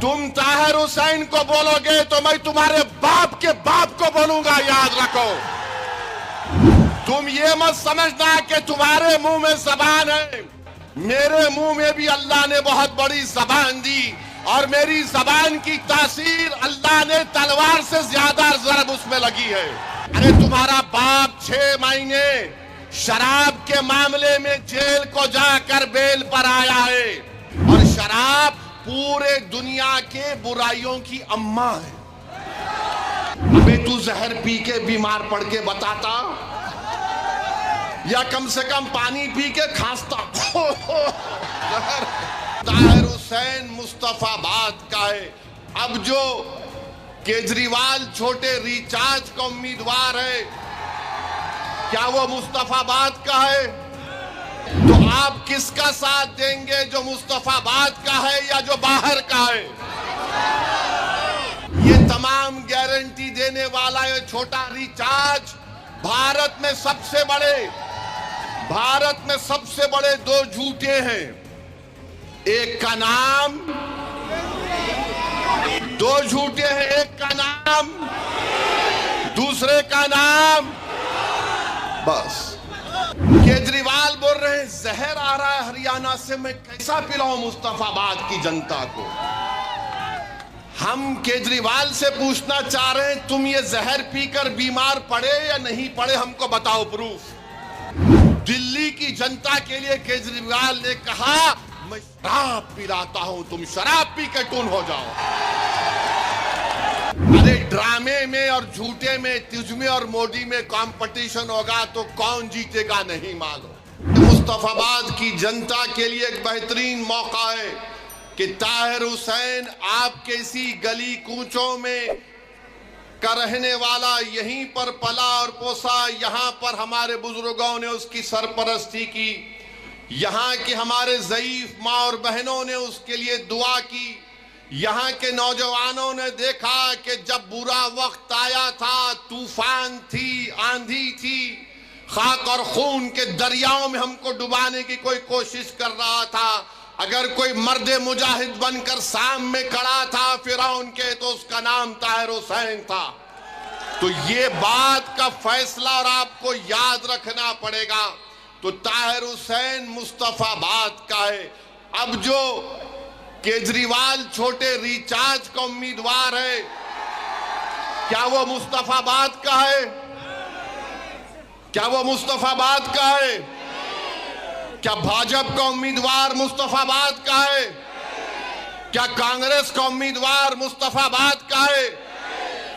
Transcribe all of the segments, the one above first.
तुम ताहिर हुसैन को बोलोगे तो मैं तुम्हारे बाप के बाप को बोलूंगा, याद रखो। तुम ये मत समझना कि तुम्हारे मुंह में जबान है, मेरे मुंह में भी अल्लाह ने बहुत बड़ी जबान दी और मेरी जबान की तासीर अल्लाह ने तलवार से ज्यादा ज़रब उसमें लगी है। अरे तुम्हारा बाप 6 महीने शराब के मामले में जेल को जाकर बेल पर आया है और शराब पूरे दुनिया के बुराइयों की अम्मा है। अबे तू जहर पी के बीमार पड़ के बताता या कम से कम पानी पी के खांसता। ताहिर हुसैन मुस्तफाबाद का है। अब जो केजरीवाल छोटे रिचार्ज का उम्मीदवार है, क्या वो मुस्तफाबाद का है? तो आप किसका साथ देंगे, जो मुस्तफाबाद का है या जो बाहर का है? ये तमाम गारंटी देने वाला ये छोटा रिचार्ज भारत में सबसे बड़े 2 झूठे हैं। एक का नाम, 2 झूठे हैं, एक का नाम, दूसरे का नाम। बस केजरीवाल बोल रहे हैं जहर आ रहा है हरियाणा से, मैं कैसा पिलाऊं मुस्तफाबाद की जनता को। हम केजरीवाल से पूछना चाह रहे हैं, तुम ये जहर पीकर बीमार पड़े या नहीं पड़े, हमको बताओ प्रूफ। दिल्ली की जनता के लिए केजरीवाल ने कहा मैं शराब पिलाता हूं, तुम शराब पी के टून हो जाओ। अरे ड्रामे में और झूठे में तुझमें और मोदी में कंपटीशन होगा तो कौन जीतेगा नहीं मालूम। मुस्तफाबाद की जनता के लिए एक बेहतरीन मौका है कि ताहिर हुसैन आपके इसी गली कूचों में का रहने वाला, यहीं पर पला और पोसा, यहाँ पर हमारे बुजुर्गों ने उसकी सरपरस्ती की, यहाँ के हमारे ज़ईफ माँ और बहनों ने उसके लिए दुआ की, यहाँ के नौजवानों ने देखा कि जब बुरा वक्त आया था, तूफान थी, आंधी थी, खाक और खून के दरियाओं में हमको डुबाने की कोई कोशिश कर रहा था, अगर कोई मर्द मुजाहिद बनकर सामने खड़ा था फिरौन के, तो उसका नाम ताहिर हुसैन था। तो ये बात का फैसला और आपको याद रखना पड़ेगा। तो ताहिर हुसैन मुस्तफाबाद का है। अब जो केजरीवाल छोटे रिचार्ज का उम्मीदवार है, क्या वो मुस्तफाबाद का है? क्या वो मुस्तफाबाद का है? क्या भाजपा का उम्मीदवार मुस्तफाबाद का है? क्या कांग्रेस का उम्मीदवार मुस्तफाबाद का है?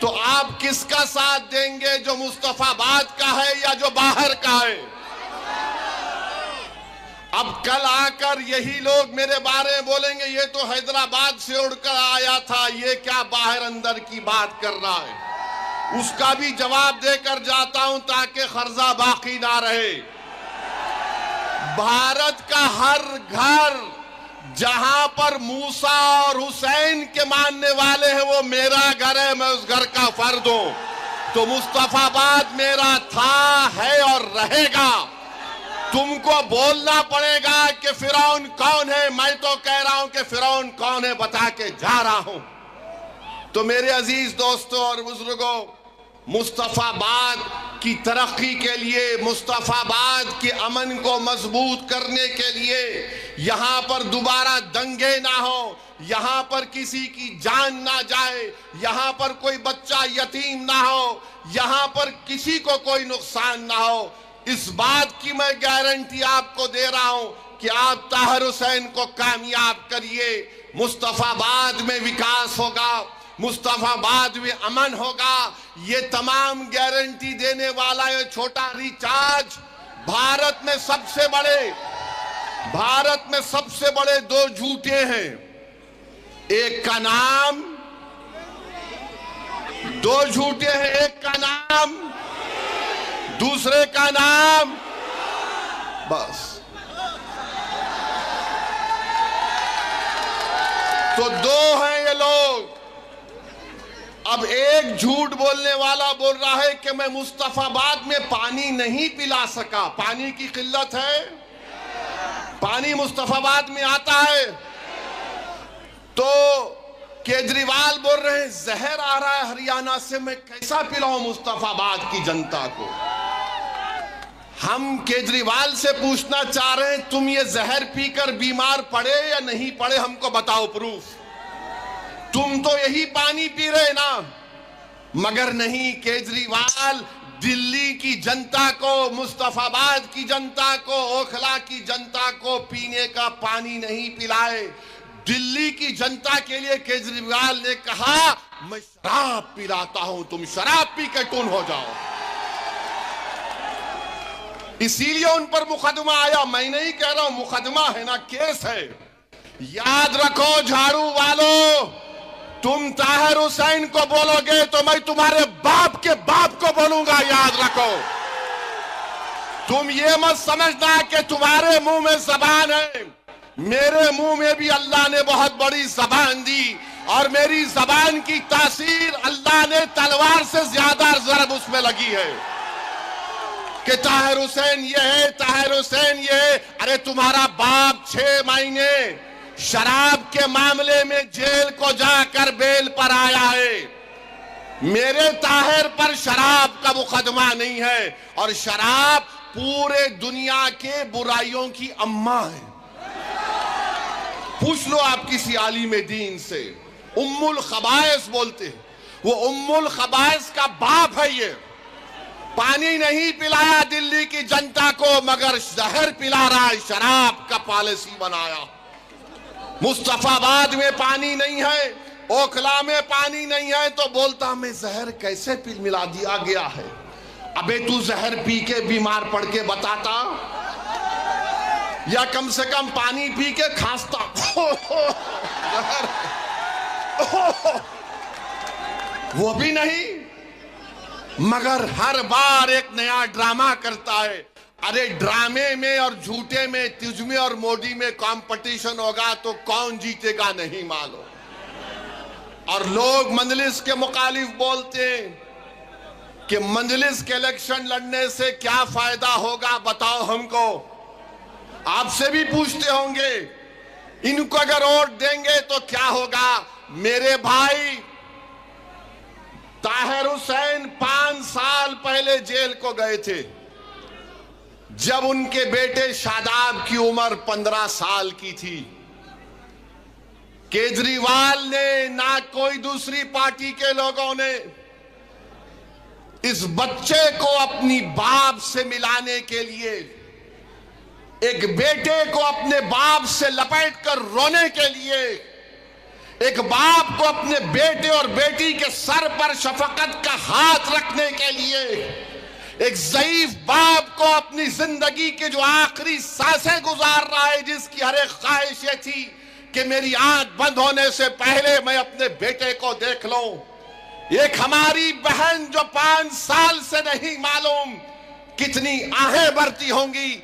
तो आप किसका साथ देंगे, जो मुस्तफाबाद का है या जो बाहर का है? अब कल आकर यही लोग मेरे बारे में बोलेंगे ये तो हैदराबाद से उड़कर आया था, ये क्या बाहर अंदर की बात कर रहा है। उसका भी जवाब देकर जाता हूं ताकि खर्जा बाकी ना रहे। भारत का हर घर जहां पर मूसा और हुसैन के मानने वाले हैं वो मेरा घर है, मैं उस घर का फर्द हूं। तो मुस्तफाबाद मेरा था, है और रहेगा। तुमको बोलना पड़ेगा कि फिरौन कौन है, मैं तो कह रहा हूं कि फिरौन कौन है बता के जा रहा हूं। तो मेरे अजीज दोस्तों और बुजुर्गों, मुस्तफाबाद की तरक्की के लिए, मुस्तफाबाद के अमन को मजबूत करने के लिए, यहाँ पर दोबारा दंगे ना हो, यहाँ पर किसी की जान ना जाए, यहाँ पर कोई बच्चा यतीम ना हो, यहाँ पर किसी को कोई नुकसान ना हो, इस बात की मैं गारंटी आपको दे रहा हूं कि आप ताहिर हुसैन को कामयाब करिए। मुस्तफाबाद में विकास होगा, मुस्तफाबाद में अमन होगा। ये तमाम गारंटी देने वाला ये छोटा रिचार्ज भारत में सबसे बड़े 2 झूठे हैं। एक का नाम, 2 झूठे हैं, एक का नाम, दूसरे का नाम। बस तो 2 हैं ये लोग। अब एक झूठ बोलने वाला बोल रहा है कि मैं मुस्तफाबाद में पानी नहीं पिला सका। पानी की किल्लत है, पानी मुस्तफाबाद में आता है। तो केजरीवाल बोल रहे हैं जहर आ रहा है हरियाणा से, मैं कैसा पिलाऊं मुस्तफाबाद की जनता को। हम केजरीवाल से पूछना चाह रहे हैं, तुम ये जहर पीकर बीमार पड़े या नहीं पड़े, हमको बताओ प्रूफ। तुम तो यही पानी पी रहे ना। मगर नहीं, केजरीवाल दिल्ली की जनता को, मुस्तफाबाद की जनता को, ओखला की जनता को पीने का पानी नहीं पिलाए। दिल्ली की जनता के लिए केजरीवाल ने कहा मैं शराब पिलाता हूं, तुम शराब पी के टून हो जाओ। इसीलिए उन पर मुकदमा आया। मैं नहीं कह रहा हूं, मुकदमा है ना, केस है। याद रखो झाड़ू वालों, तुम ताहिर हुसैन को बोलोगे तो मैं तुम्हारे बाप के बाप को बोलूंगा, याद रखो। तुम ये मत समझना कि तुम्हारे मुंह में जबान है, मेरे मुंह में भी अल्लाह ने बहुत बड़ी जबान दी, और मेरी जबान की तासीर अल्लाह ने तलवार से ज्यादा जरब उसमें लगी है कि ताहिर हुसैन ये है, ताहिर हुसैन ये है। अरे तुम्हारा बाप 6 महीने शराब के मामले में जेल को जाकर बेल पर आया है। मेरे ताहिर पर शराब का मुकदमा नहीं है, और शराब पूरे दुनिया के बुराइयों की अम्मा है। पूछ लो आप किसी आलिम दीन से, उम्मुल खबाइस बोलते हैं, वो उम्मुल खबाइस का बाप है। ये पानी नहीं पिलाया दिल्ली की जनता को, मगर जहर पिला रहा है, शराब का पॉलिसी बनाया। मुस्तफाबाद में पानी नहीं है, ओखला में पानी नहीं है, तो बोलता मैं जहर कैसे मिला दिया गया है। अबे तू जहर पी के बीमार पड़ के बताता, या कम से कम पानी पी के खांसता। वो भी नहीं, मगर हर बार एक नया ड्रामा करता है। अरे ड्रामे में और झूठे में, तुझमें और मोदी में कंपटीशन होगा तो कौन जीतेगा नहीं मालूम। और लोग मजलिस के मुखालिफ बोलते हैं कि मजलिस के इलेक्शन लड़ने से क्या फायदा होगा, बताओ हमको। आपसे भी पूछते होंगे, इनको अगर वोट देंगे तो क्या होगा। मेरे भाई, ताहिर हुसैन 5 साल पहले जेल को गए थे, जब उनके बेटे शादाब की उम्र 15 साल की थी। केजरीवाल ने, ना कोई दूसरी पार्टी के लोगों ने इस बच्चे को अपनी बाप से मिलाने के लिए, एक बेटे को अपने बाप से लपेटकर रोने के लिए, एक बाप को अपने बेटे और बेटी के सर पर शफकत का हाथ रखने के लिए, एक ज़ईफ बाप को अपनी जिंदगी के जो आखिरी सांसें गुजार रहा है, जिसकी हर एक ख्वाहिश ये थी कि मेरी आंख बंद होने से पहले मैं अपने बेटे को देख लूं। एक हमारी बहन जो 5 साल से नहीं मालूम कितनी आहें भरती होंगी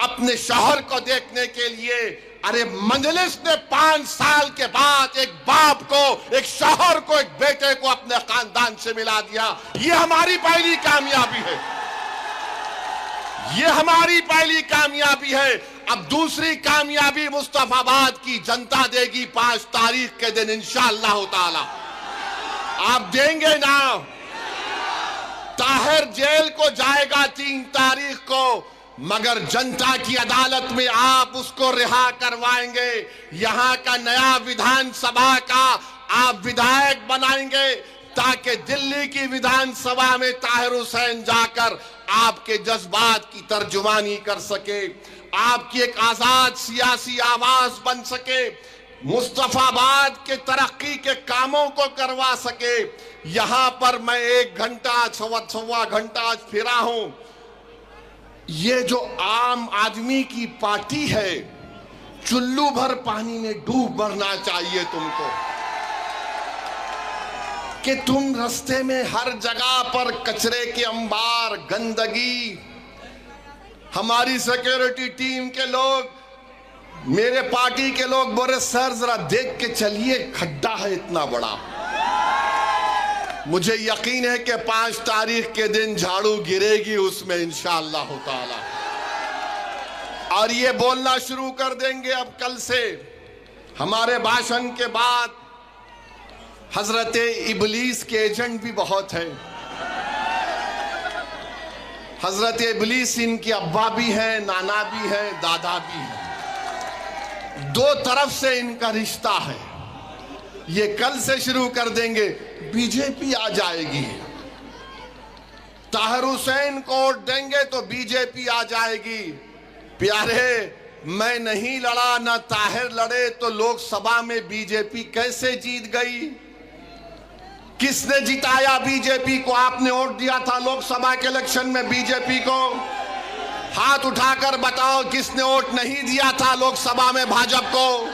अपने शौहर को देखने के लिए। अरे मजलिस ने 5 साल के बाद एक बाप को, एक शौहर को, एक बेटे को अपने खानदान से मिला दिया। ये हमारी पहली कामयाबी है, ये हमारी पहली कामयाबी है। अब दूसरी कामयाबी मुस्तफाबाद की जनता देगी 5 तारीख के दिन इंशाअल्लाह ताला। आप देंगे ना। ताहिर जेल को जाएगा 3 तारीख को, मगर जनता की अदालत में आप उसको रिहा करवाएंगे। यहां का नया विधानसभा का आप विधायक बनाएंगे, ताकि दिल्ली की विधानसभा में ताहिर हुसैन जाकर आपके जज्बात की तर्जुमानी कर सके, आपकी एक आजाद सियासी आवाज बन सके, मुस्तफाबाद के तरक्की के कामों को करवा सके। यहां पर मैं 1 घंटा, सवा घंटा आज फिरा हूं। ये जो आम आदमी की पार्टी है, चुल्लू भर पानी में डूब मरना चाहिए तुमको, कि तुम रास्ते में हर जगह पर कचरे के अंबार, गंदगी। हमारी सिक्योरिटी टीम के लोग, मेरे पार्टी के लोग बोले सर जरा देख के चलिए, खड्डा है इतना बड़ा। मुझे यकीन है कि 5 तारीख के दिन झाड़ू गिरेगी उसमें इंशाअल्लाह ताला, और ये बोलना शुरू कर देंगे अब कल से। हमारे भाषण के बाद हजरत इबलीस के एजेंट भी बहुत हैं। हजरत इबलीस इनके अब्बा भी हैं, नाना भी हैं, दादा भी हैं। दो तरफ से इनका रिश्ता है। ये कल से शुरू कर देंगे, बीजेपी आ जाएगी। ताहिर हुसैन को वोट देंगे तो बीजेपी आ जाएगी। प्यारे, मैं नहीं लड़ा, ना ताहिर लड़े, तो लोकसभा में बीजेपी कैसे जीत गई? किसने जिताया बीजेपी को? आपने वोट दिया था लोकसभा के इलेक्शन में बीजेपी को? हाथ उठाकर बताओ किसने वोट नहीं दिया था लोकसभा में भाजपा को?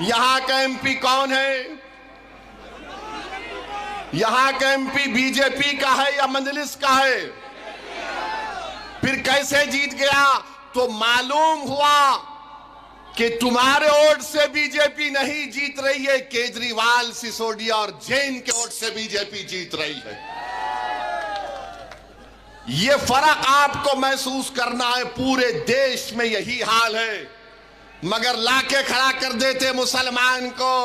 यहां का एमपी कौन है? यहां का एमपी बीजेपी का है या मंजलिस का है? फिर कैसे जीत गया? तो मालूम हुआ कि तुम्हारे वोट से बीजेपी नहीं जीत रही है, केजरीवाल, सिसोदिया और जैन के वोट से बीजेपी जीत रही है। यह फर्क आपको महसूस करना है। पूरे देश में यही हाल है, मगर लाके खड़ा कर देते मुसलमान को।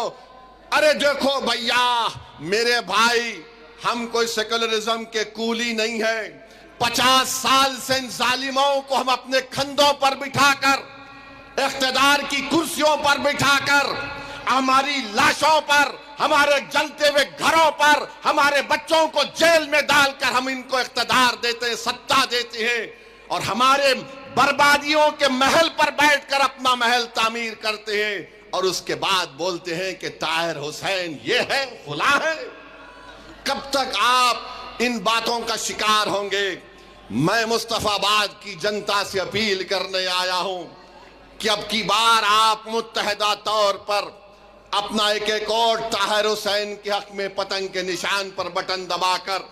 अरे देखो भैया, मेरे भाई, हम कोई सेकुलरिज्म के कूली नहीं है। 50 साल से इन जालिमों को हम अपने कंधों पर बिठाकर, इख्तिदार की कुर्सियों पर बिठाकर, हमारी लाशों पर, हमारे जलते हुए घरों पर, हमारे बच्चों को जेल में डालकर हम इनको इख्तिदार देते हैं, सत्ता देते हैं, और हमारे बर्बादियों के महल पर बैठकर अपना महल तामीर करते हैं, और उसके बाद बोलते हैं कि ताहिर हुसैन ये है, फुला है। कब तक आप इन बातों का शिकार होंगे? मैं मुस्तफाबाद की जनता से अपील करने आया हूं कि अब की बार आप मुत्तहदा तौर पर अपना एक एक और ताहिर हुसैन के हक में पतंग के निशान पर बटन दबाकर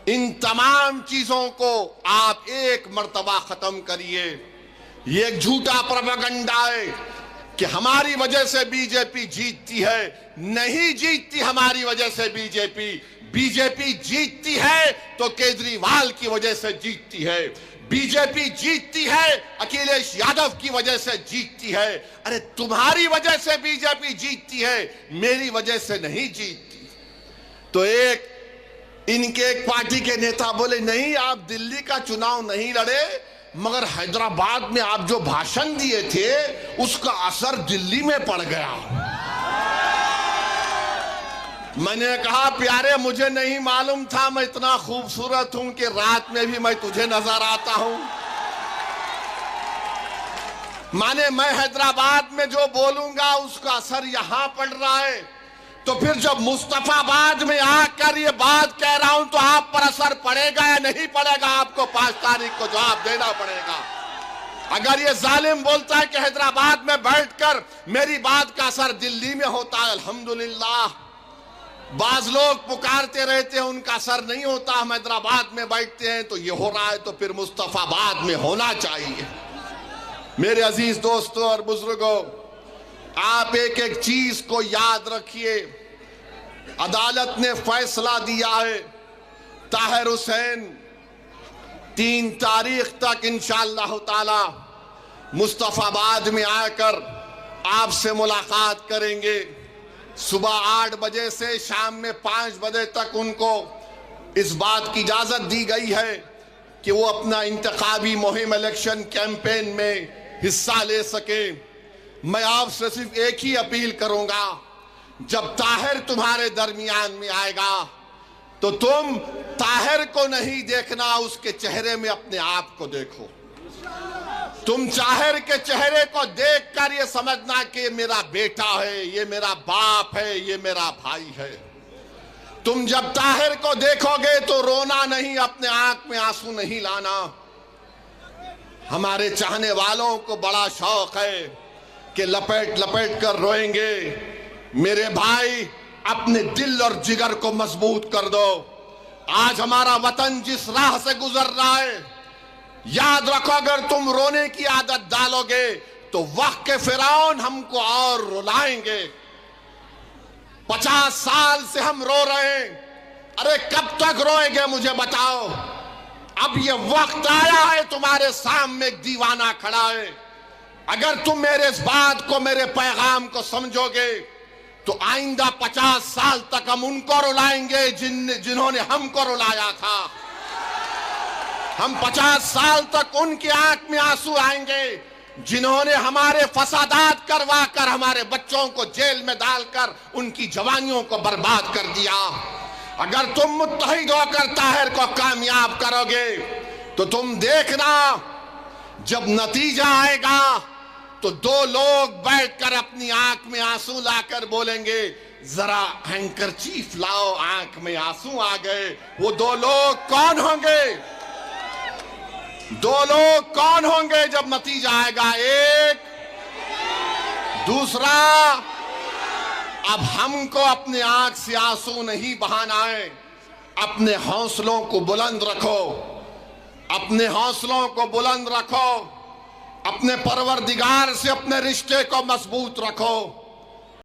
इन तमाम चीजों को आप एक मर्तबा खत्म करिए। ये एक झूठा प्रोपेगेंडा है कि हमारी वजह से बीजेपी जीतती है। नहीं जीतती हमारी वजह से बीजेपी। बीजेपी जीतती है तो केजरीवाल की वजह से जीतती है। बीजेपी जीतती है अखिलेश यादव की वजह से जीतती है। अरे तुम्हारी वजह से बीजेपी जीतती है, मेरी वजह से नहीं जीतती। तो एक इनके एक पार्टी के नेता बोले, नहीं आप दिल्ली का चुनाव नहीं लड़े, मगर हैदराबाद में आप जो भाषण दिए थे उसका असर दिल्ली में पड़ गया। मैंने कहा, प्यारे, मुझे नहीं मालूम था मैं इतना खूबसूरत हूं कि रात में भी मैं तुझे नजर आता हूं। माने मैं हैदराबाद में जो बोलूंगा उसका असर यहां पड़ रहा है, तो फिर जब मुस्तफाबाद में आकर ये बात कह रहा हूं तो आप पर असर पड़ेगा या नहीं पड़ेगा? आपको 5 तारीख को जवाब देना पड़ेगा। अगर ये जालिम बोलता है कि हैदराबाद में बैठकर मेरी बात का असर दिल्ली में होता है, अल्हम्दुलिल्लाह। बाज लोग पुकारते रहते हैं उनका असर नहीं होता, हम हैदराबाद में बैठते हैं तो ये हो रहा है, तो फिर मुस्तफाबाद में होना चाहिए। मेरे अजीज दोस्तों और बुजुर्गों, आप एक एक चीज को याद रखिए। अदालत ने फैसला दिया है, ताहिर हुसैन 3 तारीख तक इंशाअल्लाह ताला मुस्तफाबाद में आकर आपसे मुलाकात करेंगे। सुबह 8 बजे से शाम में 5 बजे तक उनको इस बात की इजाजत दी गई है कि वो अपना इंतखाबी मुहिम इलेक्शन कैंपेन में हिस्सा ले सके। मैं आपसे सिर्फ एक ही अपील करूंगा, जब ताहिर तुम्हारे दरमियान में आएगा तो तुम ताहिर को नहीं देखना, उसके चेहरे में अपने आप को देखो। तुम ताहिर के चेहरे को देखकर ये समझना कि ये मेरा बेटा है, ये मेरा बाप है, ये मेरा भाई है। तुम जब ताहिर को देखोगे तो रोना नहीं, अपने आंख में आंसू नहीं लाना। हमारे चाहने वालों को बड़ा शौक है कि लपेट लपेट कर रोएंगे। मेरे भाई, अपने दिल और जिगर को मजबूत कर दो। आज हमारा वतन जिस राह से गुजर रहा है, याद रखो, अगर तुम रोने की आदत डालोगे तो वक्त के फिरौन हमको और रुलाएंगे। 50 साल से हम रो रहे हैं, अरे कब तक रोएंगे मुझे बताओ। अब ये वक्त आया है, तुम्हारे सामने एक दीवाना खड़ा है। अगर तुम मेरे इस बात को, मेरे पैगाम को समझोगे तो आइंदा 50 साल तक हम उनको रुलाएंगे जिन्होंने हमको रुलाया था। हम 50 साल तक उनकी आंख में आंसू आएंगे जिन्होंने हमारे फसादात करवा कर हमारे बच्चों को जेल में डालकर उनकी जवानियों को बर्बाद कर दिया। अगर तुम मुत्तहिद होकर ताहिर को कामयाब करोगे तो तुम देखना, जब नतीजा आएगा तो दो लोग बैठकर अपनी आंख में आंसू लाकर बोलेंगे, जरा हैंकरचीफ लाओ, आंख में आंसू आ गए। वो दो लोग कौन होंगे? दो लोग कौन होंगे जब नतीजा आएगा? एक, दूसरा। अब हमको अपने आंख से आंसू नहीं बहाना है। अपने हौसलों को बुलंद रखो, अपने हौसलों को बुलंद रखो, अपने परवरदिगार से अपने रिश्ते को मजबूत रखो।